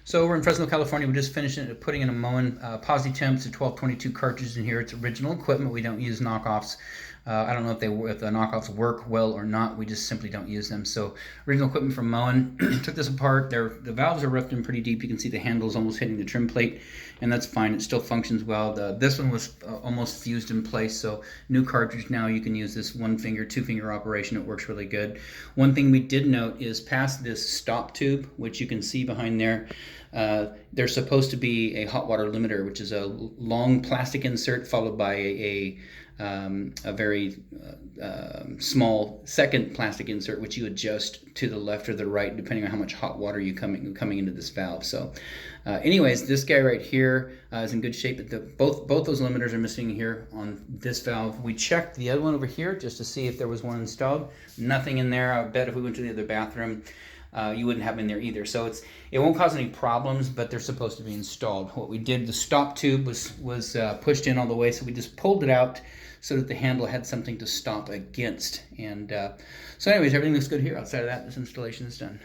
So we're in Fresno, California. We just finished putting in a Moen Posi Temps, the 1222 cartridges in here. It's original equipment. We don't use knockoffs. I don't know if the knockoffs work well or not. We just simply don't use them. So original equipment from Moen. Took this apart. The valves are roughed in pretty deep. You can see the handles almost hitting the trim plate, and that's fine. It still functions well. This one was almost fused in place. So new cartridge now. You can use this one finger, two finger operation. It works really good. One thing we did note is past this stop tube, which you can see behind there. There's supposed to be a hot water limiter, which is a long plastic insert followed by a very small second plastic insert, which you adjust to the left or the right depending on how much hot water you coming into this valve. So anyways, this guy right here is in good shape. Both those limiters are missing here on this valve. We checked the other one over here just to see if there was one installed. Nothing in there. I bet if we went to the other bathroom, you wouldn't have them in there either. So it won't cause any problems, but they're supposed to be installed. What we did, the stop tube was pushed in all the way, so we just pulled it out so that the handle had something to stop against. And so anyways, everything looks good here. Outside of that, this installation is done.